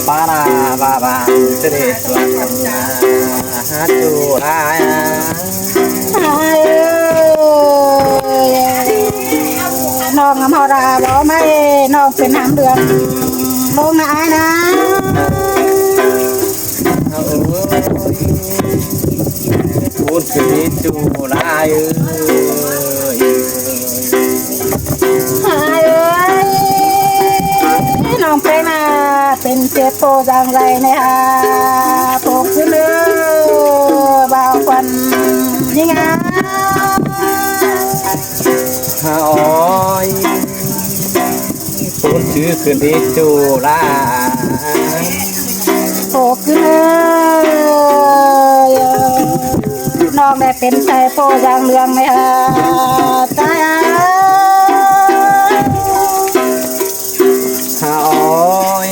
ปาราบาบาเสด็จสวรรค์นาจูรายน้องอมราบอกไม่น้องเป็นน้ำเดือดลงนะไอ้นะพูดคือจูรายน้องเป็นมาเป็นเจ็บโปจังไรเนี่ยฮะปกขึ้นเลยบ่าวควันยังไงโอ้ยพูดคือจูรายปกขึ้นเลยน้องได้เป็นใจโปจังเรืองเนี่ยฮะใจโอ้ย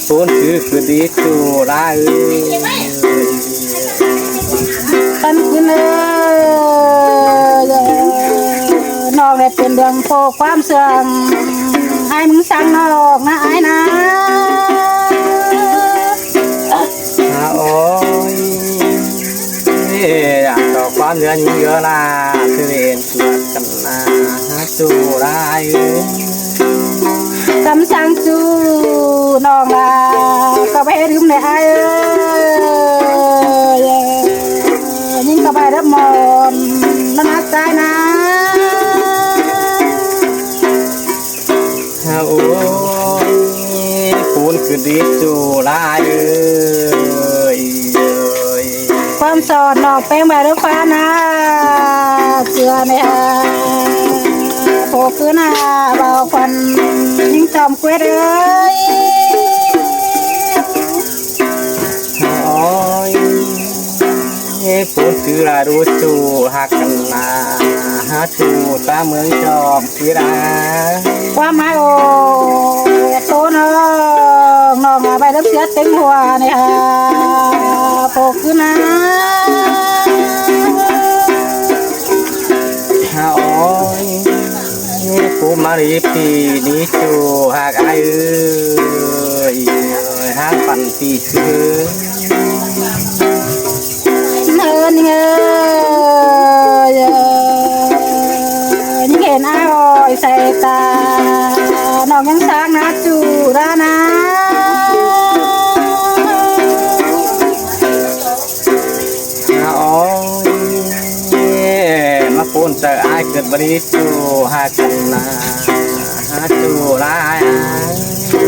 พูดคือจูรายปันขึ้นเลยน้องได้เป็นเรื่องโปความเสื่อมให้มึงสั่งนอกนะไอ้นะโอ้ยอยากต่อความเยอะยิ่งเยอะละเสื่อมสวดกันนะจูรายจำสั่งจูน้องลาก็ไปดื่มในไอ้ยิ่งก็ไปรับมอนนัดใจนะโอ้ยปูนคือดีจูรายความสอนนอกแป้งใบรถฟ้านะเชื่อไหมฮะโผล่ขึ้นหน้าเบาควันยิ่งจอมเกวดเลยโอ้ยปูนคือราดูจูหักกันนาจูตาเมืองจอมกีฬาความหมายโอ้โตน้องใบรับเสียเต็มหัวเนี่ยฮะโผล่ขึ้นหน้าโอ้ยปูมารีปีนี้จูหักไอ้หักปันปีคือเนินเงยยิ่งเห็นอ้อยใส่ตาน้องยังสร้างนะจูรานะโอ้ยมาปูนเจอไอ้เกิดบริจูหักกันนาจูราย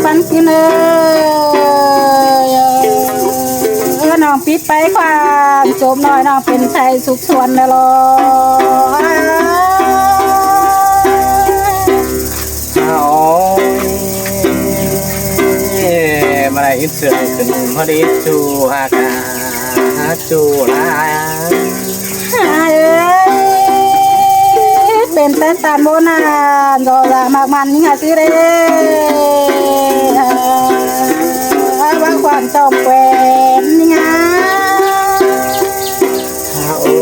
ปันกินน้องปิดไปความจมน้อยน้องเป็นใจสุขสวนแล้วล่ะโอ้ยมาได้อินเสือขึ้นพอดีจูหักจูรายเป็นแต่ตามโบนานรอละมากมันยิ่งซื้อได้ว่าความจมแหวนนี่ไงโอ้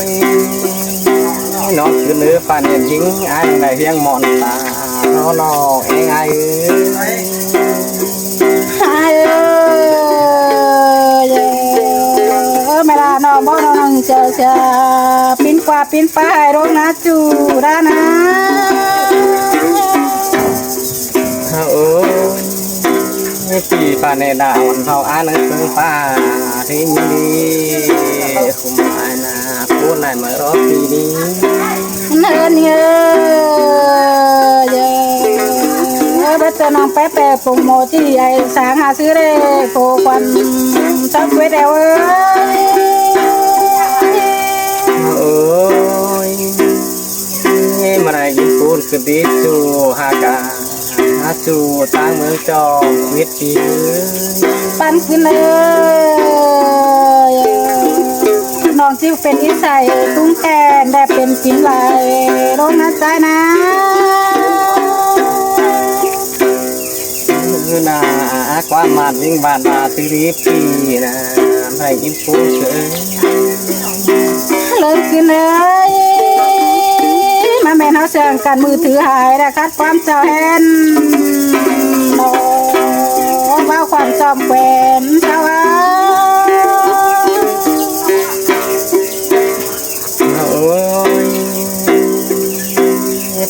ยน้องคือเนื้อฟันยังยิงไอ้ในเฮียงมอนตาน้องเองไอ้เวลาน้องบอกน้องเจอปิ้นกว่าปิ้นไปร้องนะจูรานะโอ้ยปีปาเนดาวันเขาอ่านหนังสือฟ้าที่มีคุมอาณาพูดไหนมารอปีนี้เนินเงยเบตน้องแป๊ะโปรโมที่ไอ้สางหาซื้อเลยโปรควันจับไว้เดียวโอ้ยมาได้ยินพูดคือดีจูฮากาจูตั้งเมืองจอมวิธีปันขึ้นเลยน้องจิ้วเป็นอิสัยตุ้งแกนได้เป็นกินไหลร้องนะใจนะมือนาความมันยิ่งบานมาสิริปีนะให้ยินพูดเฉยเลิกขึ้นเลยมาแม่เขาเสียงกันมือถือหายแต่คัดความเจ้าแฮน อมแขวนชาวา โอ้ย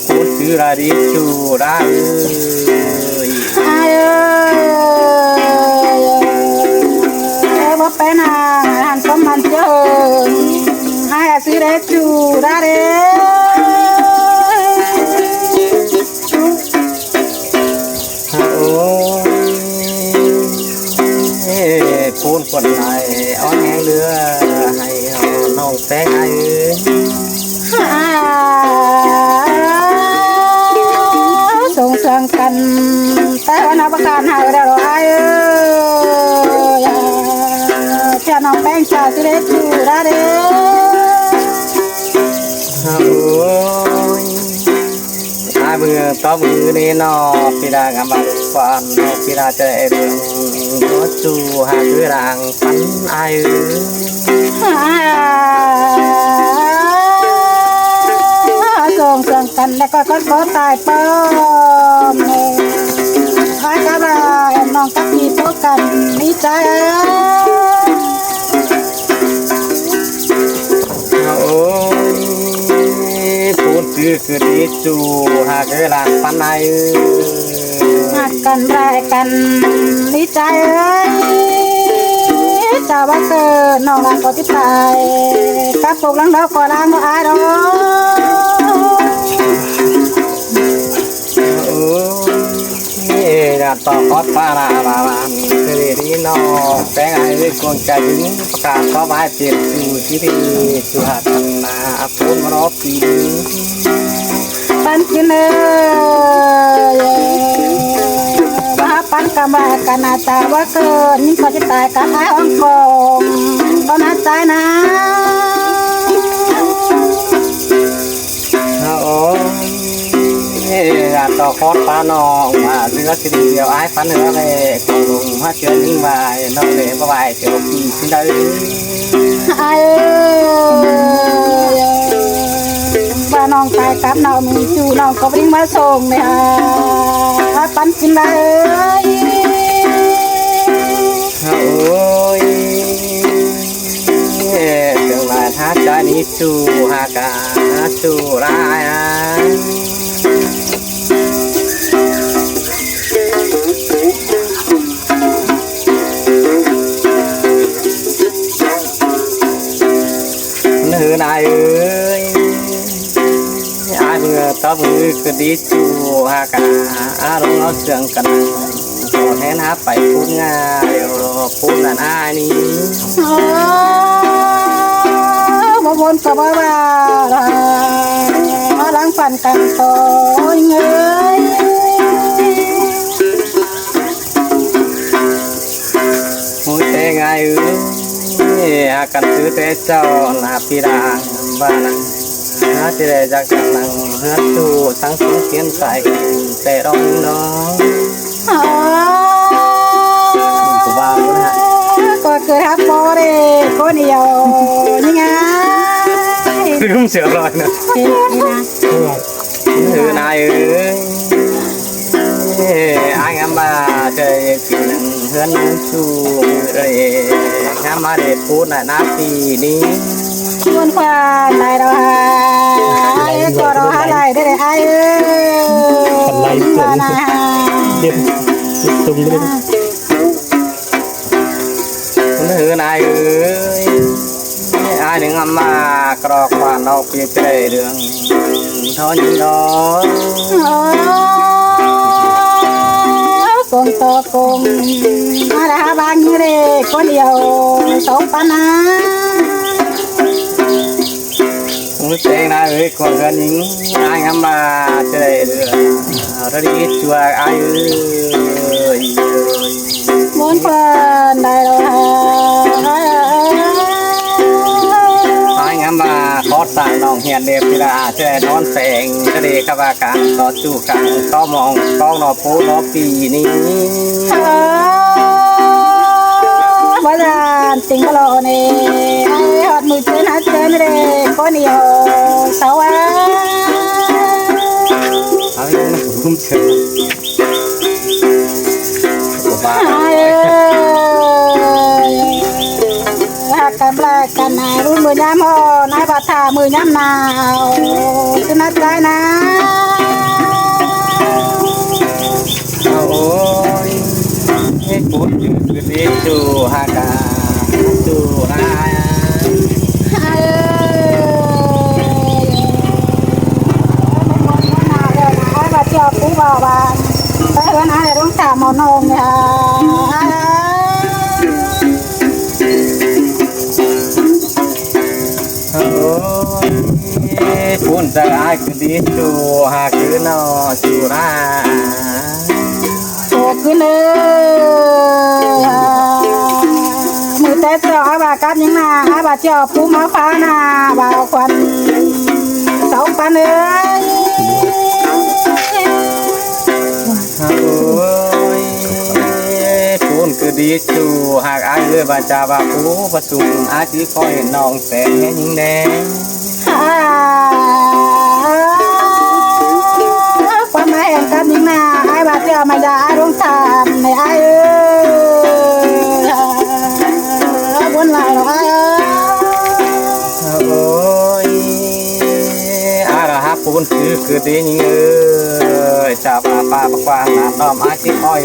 พูดชื่อราดิจูราไอ้บ่เป็นหันก็มันเจอให้สิได้จูราเด้ โอ้ยพูดคนไหนอ้อนแห้งเรือให้น้องแตงไอ้ส่งเสียงกันแต่ว่านับประการหายได้หรอไอ้เจ้าน้องแป้งชาสิเด็ดอยู่ได้เด้โอ้ยอาเบื่อต่อมือนี่นอพี่ดางามบังฟันพี่ดาใจเรื่องรถจูหาคือรางปันไอ้ส่งเสียงกันแล้วก็ก็ตายป้อมหายกับน้องกับพี่พบกันมีใจโอ้ยพูดคือดีจูหาคือรางปันไอ้หักกันแรกกันมีใจจะว่าเกิดน้องรังก็จะตายกับพวกลังดอกก็ล้างก็อายดอกโอ้ยจะต่อคอดฟ้าลาบาบานคือดีนอแตงไอ้กวงใจถึงประกาศก็ไว้เปลี่ยนจูที่ดีจูหักกันนาพูดมารอบปีปันกินเลยมาปันกำลังกันอาจารย์ว่าเกิดยิ่งเขาจะตายกันไอ้อ่องกงก็น่าใจนะโอ้ยต่อคอดฟ้านองมาเรือสิเดียวไอ้ฟันเนื้อเลยกองลงมาเชื่อยิ่งวายน้องเลยบ่วายเจ้าปีสิได้ไอ้ว่าน้องตายกับน้องมีจูน้องก็วิ่งมาส่งเนี่ยปันกินเลยโอ้ยจังหวะท่าใจนี้จูหากาจูรายเนื้อนายเอ้ยไอ้เมื่อตบมือคือดีจูหากาอารมณ์เราเสื่องกันขอแทนหาไปพูดง่ายเดี๋ยวพูดนั่นอ้ายนี่บ่บนกับว่ามาล้างฟันกันต่อเงยมือเตะไงหากันซื้อเตะเจ้าหน้าพี่รางบ้านังหาที่ได้จากกันนังเฮือจูทั้งสองเขียนใส่แต่ร้องน้องกูบ้าแล้วนะก็เกิดฮับโบเร่คนเดียวนี่ไงลืมเสียรอยนะเฮือนายเอ้ยไอ้งามมาเจอกินเฮือนจูเลยงามมาเด็ดพูดน่ะน้าปีนี้ชวนควานลายเราหายก็เราหาลายได้เลยไอ้ลายสวยเด็ดตรงเลยคุณเฮือนายเอ้ยไอ้หนึ่งมากรอกว่าเราเปลี่ยนใจเรื่องทอนยิงน้องกงตัวกงมาดาบางเร่คนเดียวสองปานามือเตงนะเอ้ยคนกันยิงไอ้งามมาเจอเรื่องระดีชัวไอ้เอ้ยม้วนฟันได้แล้วงามมาขอสั่งน้องเฮียนเด็บที่ละเจอนอนแสงกระเดกว่าการต่อจูกันต่อมองกองนอปูนอปีนี้ว่าจะติงกะโลนี่หอดมือเจอหน้าเจอไม่ได้คนเดียวสาวเอาอย่างนั้นผมเชื่อบ้า แปลกกันนะรุ่นมือยามโหนายบาทามือยามหนาวคือนัดใจนะ โอ้ยพูดคือดีจูฮากาจูนา ไอ้บาเจ้าปูบ่าวบานไปเฮือนไอ้ต้องถามหมอนงเนี่ยโอ้ยพูดจะอายคือดีจูฮาคือนอจูนา โตขึ้นเลยมือแต่เจ้าไอ้บากัดยังนาไอ้บาเจ้าปูมาฟ้านาบ่าวควันเสาปันเอ้ย โอ้ยพูดคือดีจูหากอายเลยบาจาบาปูประสุมอาชีคอยน้องแต่แม่ยิงแดง ความหมายแห่งการยิงนาไอ้บาเจ้าไม่ได้ร่วงทานในไอ้บนไหลหรอกไอ้ โอ้ยอาระฮับปูนคือดียิงจับปลาประกวางน้ำดอมอาชีคอย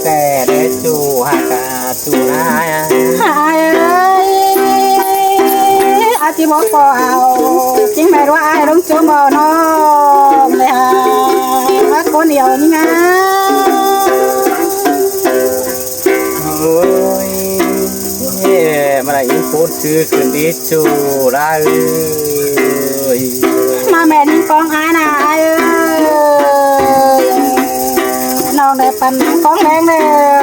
แต่ได้จูหากาจูนา อาชีบอกก็เอาจริงไหมว่าไอ้ต้องจมบ่อนอมเลยฮะรักคนเดียวนี่นะ โอ้ยมาได้ยินพูดคือดีจูได้เลย มาแม่นี่กองไอ้นะไอ้น้องได้ปั่นกองแดงเลย